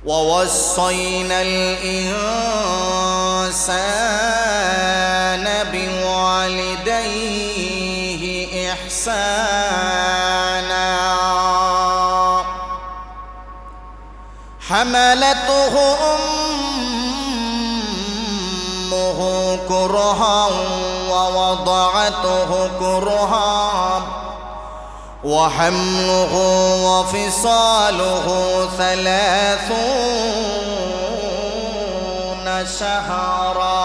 ووصينا الإنسان بوالديه إحسانا حملته أمه كرها ووضعته كرها وحمله وفصاله 30 شهرا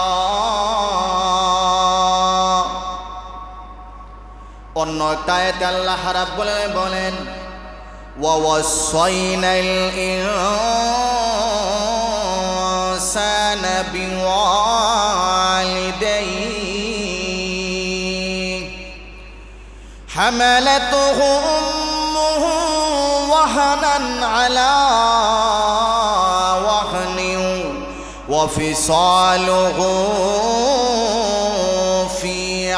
অন্য একটা আয়াতে আল্লাহ রাব্বুল আলামিন বলেন ووصينا الإنسان بوالديه حملته أمه وهنا على وهن وفصاله في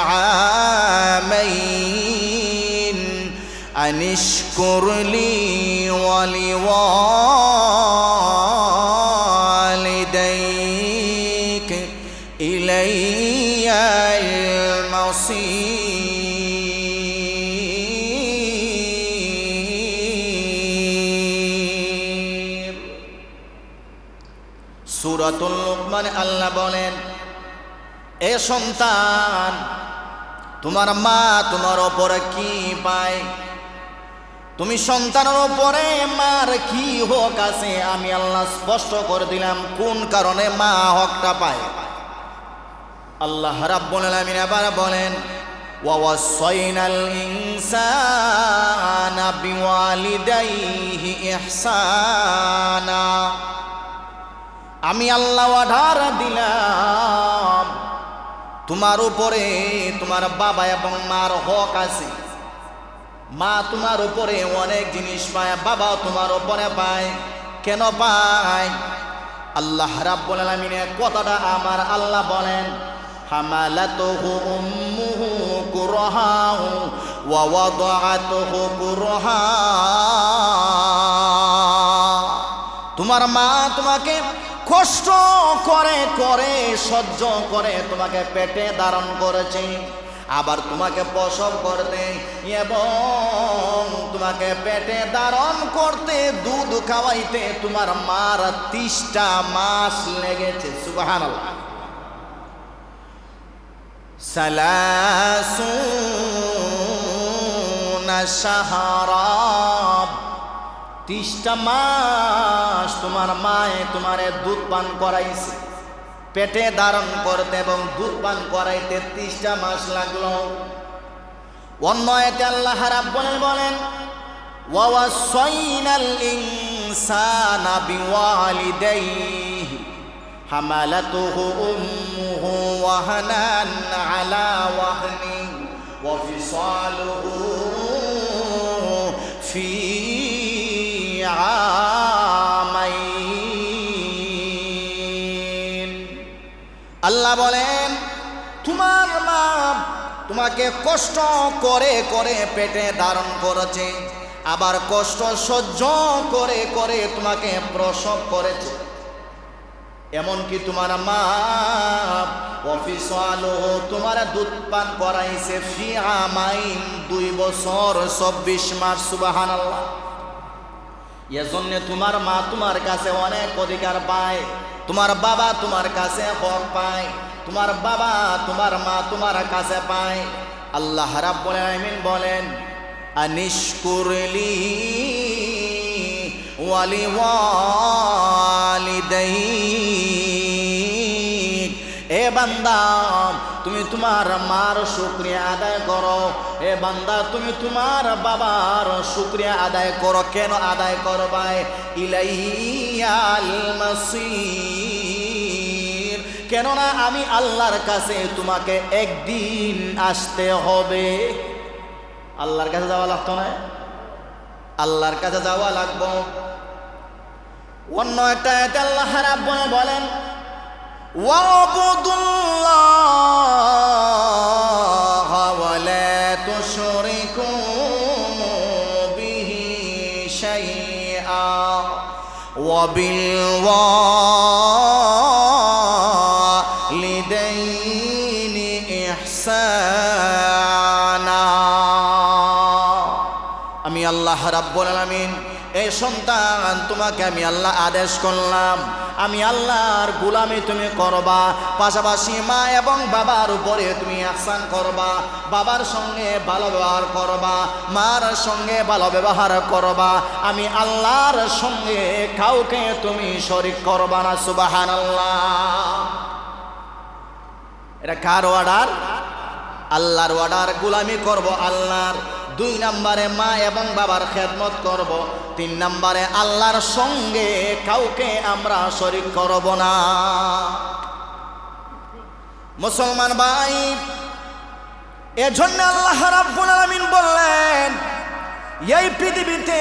عامين أن اشكر لي ولوالديك إلي المصير সূরাতুল লুকমান আল্লাহ বলেন এ সন্তান তোমার মা তোমার উপরে কি পায় তুমি সন্তানের উপরে মার কি হক আছে আমি আল্লাহ স্পষ্ট করে দিলাম কোন কারণে মা হকটা পায় আল্লাহ রাব্বুল আলামিন আবার বলেন ওয়াওয়াসাইনাল ইনসানা বিওয়ালিদাইহি ইহসানা আমি আল্লাহ অর্ডার দিলাম তোমার উপরে তোমার বাবা এবং মার হক আছে মা তোমার উপরে অনেক জিনিস পায় বাবা তোমার উপরে পায় কেন পায় আল্লাহ রাব্বুল আলামিনের কথাটা আমার আল্লাহ বলেন হামালাতুহু উম্মুহু কুরহা ওয়া ওয়াদাআতুহু কুরহা তোমার মা তোমাকে কষ্ট করে করে সহ্য করে তোমাকে পেটে ধারণ করেছে আবার তোমাকে প্রসব করতে এবং তোমাকে পেটে ধারণ করতে দুধ খাওয়াইতে তোমার মার 30টা মাস লেগেছে সুবহানাল্লাহ সালাসুনা শাহরা 30টা মাস তোমার মায়ে তোমারে দুধ পান করাইছে পেটে ধারণ করতে এবং দুধ পান করাইতে 30টা মাস লাগলো অন্য আয়াতে আল্লাহ রাব্বুল আলামিন বলেন ওয়াওয়াসাইনাল ইনসানা বিওয়ালিদাইহি হামালাতুহু উম্মুহু ওয়াহানান আলা ওয়াহনি ওয়া ফিসালুহু ফি আমাইন আল্লাহ বলেন তোমার মা তোমাকে কষ্ট করে করে পেটে ধারণ করেছে আবার কষ্ট সহ্য করে করে তোমাকে প্রসব করেছে এমনকি তোমার মা ওয়াফিসালুহু তোমার দুধ পান করাইছে ফি আমাইন 2 বছর 24 মাস সুবহানাল্লাহ এজন্য তোমার মা তোমার কাছে অনেক অধিকার পায় তোমার বাবা তোমার কাছে হক পায় তোমার বাবা তোমার মা তোমার কাছে পায় আল্লাহ রাব্বুল আলামিন বলেন আনিশকুরলি ওয়ালিওয়ালিদাইক এ বান্দা তুমি তোমার মার শুকরিয়া আদায় করো এ বান্দা তুমি তোমার বাবার শুকরিয়া আদায় করো কেন আদায় করবাই ইলাইয়াল মাসির কেননা আমি আল্লাহর কাছে তোমাকে একদিন আসতে হবে আল্লাহর কাছে যাওয়া লাগতো না আল্লাহর কাছে যাওয়া লাগবে অন্য একটা আয়াতে আল্লাহ রাব্বুল বলেন ওয়াবুদুল্লাহ ওয়া লা তুশরিকু বিহি শাইআ ওয়া বিল ওয়ালিদাইনি ইহসানা। আমি আল্লাহ রাব্বুল আলামিন এই সন্তান তোমাকে আমি আল্লাহ আদেশ করলাম, আমি আল্লাহর গোলামি তুমি করবা, পাশাপাশি মা এবং বাবার উপরে তুমি ইহসান করবা, বাবার সঙ্গে ভালো ব্যবহার করবা, মার সঙ্গে ভালো ব্যবহার করবা, আমি আল্লাহর সঙ্গে কাউকে তুমি শরীক করবা না। সুবহানাল্লাহ। এটা কার অর্ডার? আল্লাহর অর্ডার। গোলামি করব আল্লাহর। 2 নম্বরে মা এবং বাবার খেদমত করব। 3 নম্বরে আল্লাহর সঙ্গে কাউকে আমরা শরীক করব না। মুসলমান ভাই, এজন্য আল্লাহ রাব্বুল আলামিন বললেন, এই পৃথিবীতে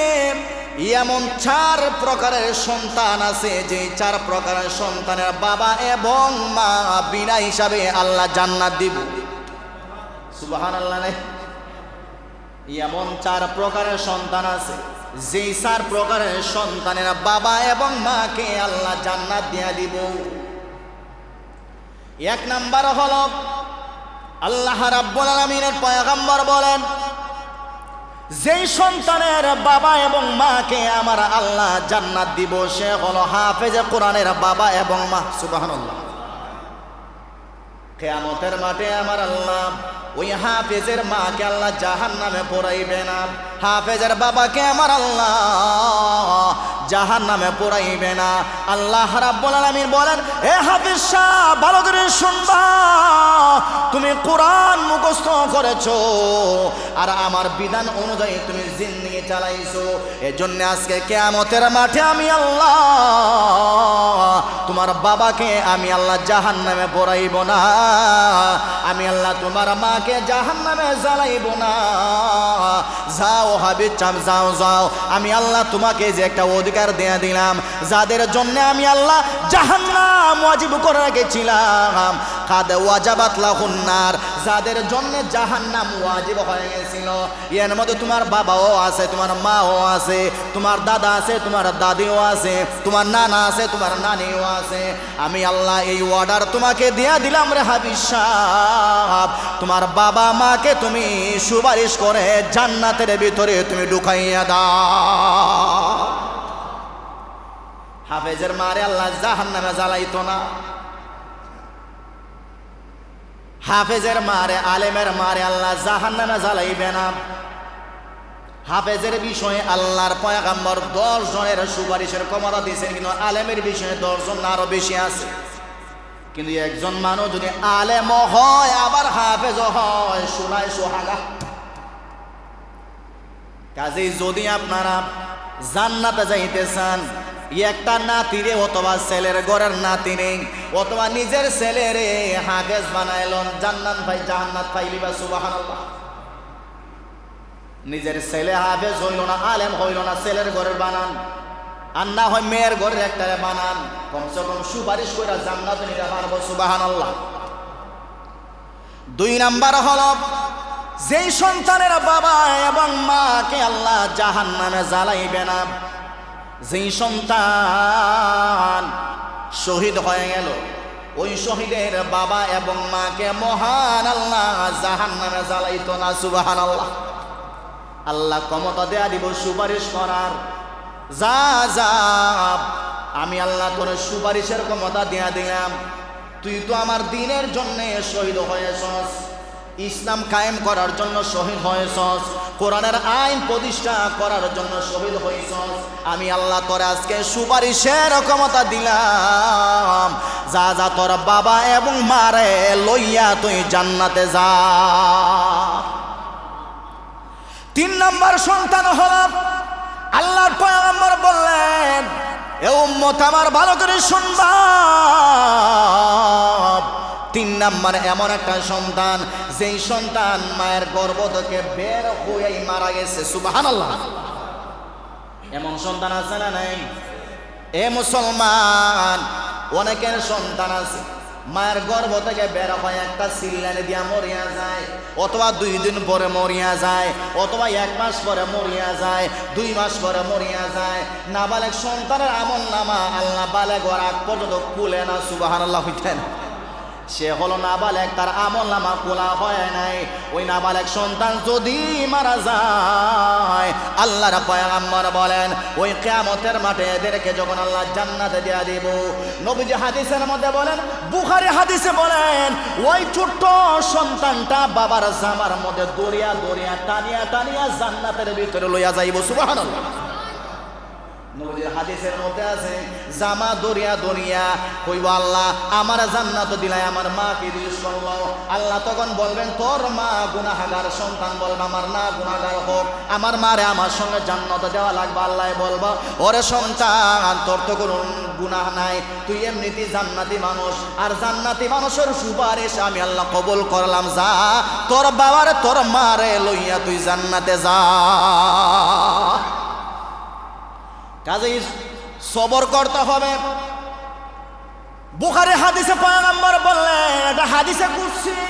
এমন 4 প্রকারের সন্তান আছে, যে 4 প্রকারের সন্তানের বাবা এবং মা বিনা হিসাবে আল্লাহ জান্নাত দিব। সুবহানাল্লাহ। এমন 4 প্রকারের সন্তান আছে, যেই 4 প্রকারের সন্তানের বাবা এবং মাকে আল্লাহ জান্নাত দিয়ে দিব। 1 নাম্বার হলো, আল্লাহ রাব্বুল আলামিনের পয়গম্বর বলেন, যেই সন্তানের বাবা এবং মাকে আমার আল্লাহ জান্নাত দিব, সে হলো হাফেজে কোরআনের বাবা এবং মা। সুবহানাল্লাহ। কিয়ামতের মাঠে আমার আল্লাহ ওই হাফেজের মাকে আল্লাহ জাহান্নামে পোড়াইবে না, হাফেজের বাবাকে আমার আল্লাহ জাহান্নামে পোড়াইবে না। আল্লাহ রাব্বুল আলামিন বলেন, এ হাফেজ সাহেব, ভালো করে শুনবা, তুমি কোরআন মুখস্থ করেছো আর আমার বিধান অনুযায়ী তুমি জিন্দেগি চালাইছো, এজন্য আজকে কিয়ামতের মাঠে আমি আল্লাহ তোমার বাবাকে আমি আল্লাহ জাহান্নামে পোড়াইব না, আমি আল্লাহ তোমার মাকে জাহান্নামে জ্বালাইব না। যাও হাবিব চাম, যাও যাও, আমি আল্লাহ তোমাকে যে একটা অধিকার দিয়ে দিলাম, যাদের জন্য আমি আল্লাহ জাহান্নাম ওয়াজিব করে রেখেছিলাম, কাদ ওয়াজাবাত লাহুন নার, যাদের জন্য জাহান্নাম ওয়াজিব হয়ে গেছিল, এর মধ্যে তোমার বাবাও আছে, তোমার মাও আছে, তোমার দাদা আছে, তোমার দাদিও আছে, তোমার নানা আছে, তোমার নানিও আছে। আমি আল্লাহ এই অর্ডার তোমাকে দিয়ে দিলাম রে হাবিব সাহেব, তোমার বাবা মাকে তুমি সুপারিশ করে জান্নাতের ভিতরে তুমি ঢুকাইয়া দাও। হাফেজের মারে আল্লাহ জাহান্নামে জ্বালাইতো না, হাফেজের মারে, আলেমের মারে আল্লাহ জাহান্নামে জ্বালাইবে না। হাফেজের বিষয়ে আল্লাহর পয়গম্বর 10 জনের সুপারিশের ক্ষমতা দিয়েছেন, কিন্তু আলেমের বিষয়ে 10 জন না আরো বেশি আছে। কিন্তু একজন মানুষ যদি আলেম হয় আবার হাফেজ হয়, শোনায় সোহাগা। কাজেই যদি আপনারা জান্নাতে যাইতে চান, একটা নাতিরে অথবা ছেলের ঘরের নাতিরে অথবা নিজের ছেলেরে হাফেজ বানাইলন, জান্নাত ভাই জান্নাত পাইলি বা। সুবহানাল্লাহ। নিজের ছেলে হাফেজ হইল না, আলেম হইল না, ছেলের ঘরের বানান, আর না হয় মেয়ের ঘরের একটা বানান, কমসে কম সুপারিশ করে জান্নাতে নিতে পারবো। সুবহানাল্লাহ। 2 নাম্বার হলো, যেই সন্তানের বাবা এবং মাকে আল্লাহ জাহান্নামে জ্বালাইবে না, যেই সন্তান শহীদ হয়ে গেল, ওই শহীদের বাবা এবং মাকে মহান আল্লাহ জাহান্নামে জ্বালাইতো না। সুবহানাল্লাহ। আল্লাহ ক্ষমতা দেয়া দিব সুপারিশ করার, যা যা আমি আল্লাহ তোর সুপারিশের ক্ষমতা দেয়া দিলাম, তুই তো আমার দ্বীনের জন্য শহীদ হয়েছস, ইসলাম কায়েম করার জন্য শহীদ হয়েছস, কোরআনের আইন প্রতিষ্ঠা করার জন্য শহীদ হয়েছস, আমি আল্লাহ তোর আজকে সুপারিশের ক্ষমতা দিলাম, যা যা তোর বাবা এবং মারে লইয়া তুই জান্নাতে যা। 3 নম্বর সন্তান হল, আল্লাহর পয়গম্বর বললেন, এ উম্মত আমার ভালো করে শুনবা, 3 নম্বর এমন একটা সন্তান, যেই সন্তান মায়ের গর্ভ থেকে বের হয়েই মারা গেছে। সুবহানাল্লাহ। এমন সন্তান আছে না নাই? এ মুসলমান, অনেকের সন্তান আছে, মায়ের গর্ভ থেকে বের হয় একটা সিল্লানি দিয়া মরিয়া যায়, অথবা 2 দিন পরে মরিয়া যায়, অথবা 1 মাস পরে মরিয়া যায়, 2 মাস পরে মরিয়া যায়। নাবালেগ সন্তানের আমল নামা আল্লাহ বালেগ হওয়ার আগ পর্যন্ত খুলে না। সুবহানাল্লাহ হইতেন। সে হলো নাবালেগ, তার আমল নামা খোলা হয় নাই। ওই নাবালেগ সন্তান যদি মারা যায়, আল্লাহর পয়গম্বর বলেন ওই কিয়ামতের মাঠে এদেরকে যখন আল্লাহ জান্নাতে দিয়ে দিব, নবীজি হাদিসের মধ্যে বলেন, বুখারী হাদিসে বলেন, ওই ছোট্ট সন্তানটা বাবার জামার মধ্যে দরিয়া দরিয়া টানিয়া টানিয়া জান্নাতের ভিতরে লইয়া যাইব। সুবহানাল্লাহ। নবীজির হাদিসের মধ্যে আছে, জামা দরিয়া দরিয়া কইব, আল্লাহ আমার জান্নাত দিলাই, আমার মা কি দিস করলো? আল্লাহ তখন বলবেন, তোর মা গুনাহগার। সন্তান বলবে, আমার না গুনাহগার হোক, আমার মারে আমার সঙ্গে জান্নাত দেওয়া লাগবে। আল্লাহ বলবো, ওরে সন্তান, তোর তো কোনো গুনাহ নাই, তুই এমনিতে জান্নাতি মানুষ, আর জান্নাতি মানুষের সুপারিশ আমি আল্লাহ কবুল করলাম। যা তোর বাবারে তোর মারে লইয়া তুই জান্নাতে যা। কাজেই সবর করতে হবে। বুখারী হাদিসে পয়গম্বর বললেন, এটা হাদিসে কুদসি,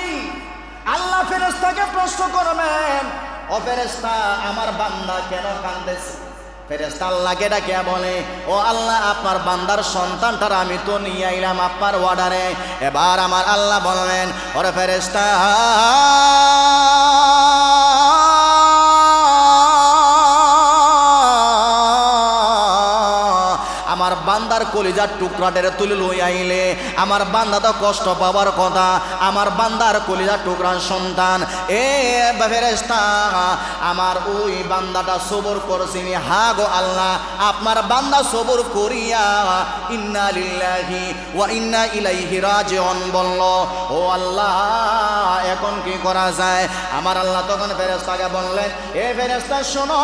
আল্লাহ ফেরেশতাকে প্রশ্ন করবেন, ও ফেরেশতা, আমার বান্দা কেন কাঁদতেছে? ফেরেশতা আল্লাহকে ডাকে বলে, ও আল্লাহ, আপনার বান্দার সন্তানটার আমি তো নিয়ে আইলাম আপনার অর্ডারে। এবার আমার আল্লাহ বললেন, ওরে ফেরেশতা, আমার বান্দার কলিজার টুকরাটারে তুলে লই আইলে, আমার বান্দা তো কষ্ট পাবার কথা, আমার বান্দার কলিজার টুকরার সন্তান। এ ফেরেশতা, আমার ওই বান্দাটা সবর করছিনি। হা গো আল্লাহ, আপনার বান্দা সবর করিয়া ইন্না লিল্লাহি ওয়া ইন্না ইলাইহি রাজিউন বলল। ও আল্লাহ, এখন কি করা যায়? আমার আল্লাহ তখন ফেরেশতাকে বললেন, এ ফেরেশতা শোনো,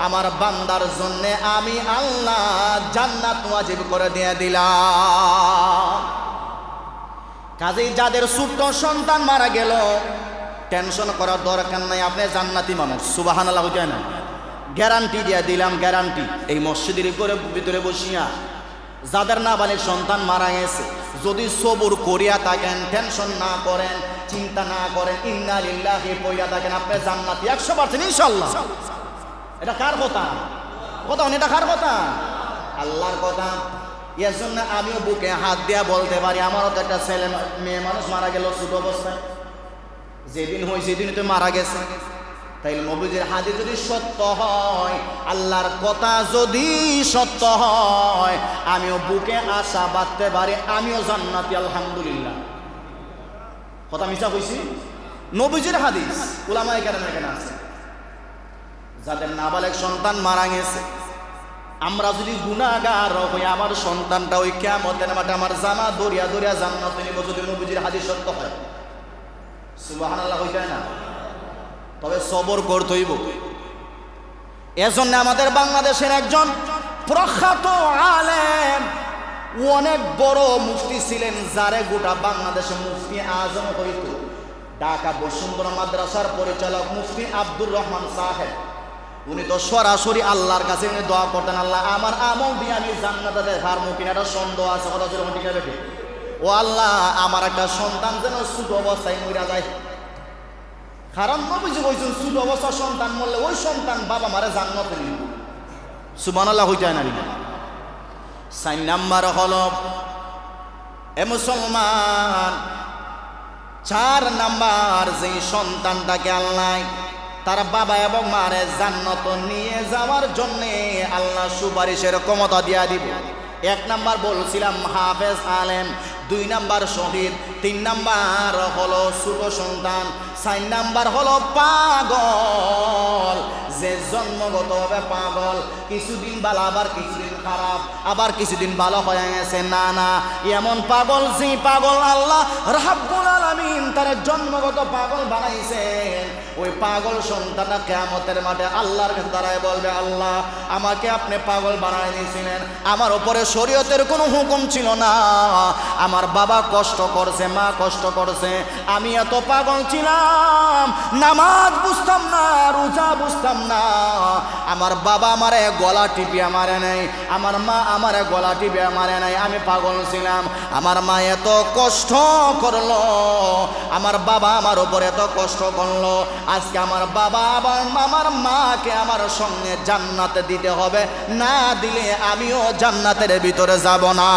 আমার বান্দার জন্য আমি আল্লাহ জান্নাত ওয়াজিব করে দিয়ে দিলাম। কাজেই যাদের ছোট্ট সন্তান মারা গেল, টেনশন করার দরকার নাই, আপনি জান্নাতি মানুষ। সুবহানাল্লাহ। হইতে না, গ্যারান্টি দিয়ে দিলাম, গ্যারান্টি। এই মসজিদের ভিতরে বসিয়া যাদের নাবালিগ সন্তান মারা গেছে, যদি সবর করিয়া থাকেন, টেনশন না করেন, চিন্তা না করেন, ইন্না লিল্লাহি পইয়া থাকেন, আপনি জান্নাতি 100% ইনশাআল্লাহ। এটা কার কথা? কথা এটা কার কথা? আল্লাহর কথা। এর জন্য আমিও বুকে হাত দিয়া বলতে পারি, আমারও তো একটা ছেলে মেয়ে মানুষ মারা গেল ছোট অবস্থায়, যেদিন হয় সেদিনই তো মারা গেছে। তাই নবীজির হাদিস যদি সত্য হয়, আল্লাহর কথা যদি সত্য হয়, আমিও বুকে আশা বাঁধতে পারি, আমিও জান্নাতি আলহামদুলিল্লাহ। কথা মিছা কইছি? নবীজির হাদিস, উলামায়ে কেরাম এখানে আছে। যাদের নাবালেগ সন্তান মারা গেছে, আমরা যদি গুনাহগার হই, আমার সন্তানটা ওই কিয়ামতের মাঠে আমার জামা দরিয়া দরিয়া জান্নাতে নিব, যদি নবীজির হাদিস সত্য হয়। সুবহানাল্লাহ। হইতে না, তবে সবর করতে হইব। এজন্য আমাদের বাংলাদেশের একজন প্রখ্যাত আলেম, অনেক বড় মুফতি ছিলেন, যারে গোটা বাংলাদেশে মুফতি আজম হইত। ঢাকা বসুন্ধরা মাদ্রাসার পরিচালক মুফতি আব্দুর রহমান সাহেব, উনি তো সরাসরি আল্লাহর কাছে উনি দোয়া করতেন, আল্লাহ আমার আমল দিয়ে আমি জান্নাতে দেখার মুখিন, একটা সন্দেহ আছে, কথা ঠিক আছে। ও আল্লাহ, আমার একটা সন্তান যেন ছোট অবস্থায় মরে যায়। কারণ নবীজি কইছেন, ছোট অবস্থার সন্তান মরলে ওই সন্তান বাবা মারে জান্নাতে নিবে। সুবহানাল্লাহ। হইতে না। 4 নাম্বার হলো, এ মুসলমান, 4 নাম্বার, যে সন্তানটাকে আল্লাহ তার বাবা এবং মারে জান্নাত নিয়ে যাওয়ার জন্য আল্লাহ সুপারিশের ক্ষমতা দিয়া দিব। 1 নাম্বার বলছিলাম হাফেজ আলেম, 2 নাম্বার শহীদ, 3 নাম্বার হলো ছোট সন্তান, 4 নাম্বার হলো পাগল, যে জন্মগতভাবে পাগল, কিছুদিন ভালো আবার কিছুদিন খারাপ, আবার কিছুদিন ভালো হয়ে গেছে। না না, এমন পাগল, যে পাগল আল্লাহ রাব্বুল আলামিন তার জন্মগত পাগল বানাইছেন, ওই পাগল সন্তানটা কিয়ামতের মাঠে আল্লাহর কাছে দাঁড়ায় বলবে, আল্লাহ আমাকে আপনি পাগল বানাই দিয়েছিলেন, আমার উপরে শরীয়তের কোনো হুকুম ছিল না, আমার বাবা কষ্ট করছে, মা কষ্ট করছে, আমি এত পাগল ছিলাম, নামাজ বুঝতাম না, রোজা বুঝতাম না, আমার বাবা আমারে গলা টিপিয়া মারে নাই, আমার মা আমারে গলা টিপিয়া মারে নাই, আমি পাগল ছিলাম। আমার মা এত কষ্ট করলো, আমার বাবা আমার উপর এত কষ্ট করলো, আজকে আমার বাবা আবার আমার মাকে আমার সঙ্গে জান্নাতে দিতে হবে, না দিলে আমিও জান্নাতের ভিতরে যাব না।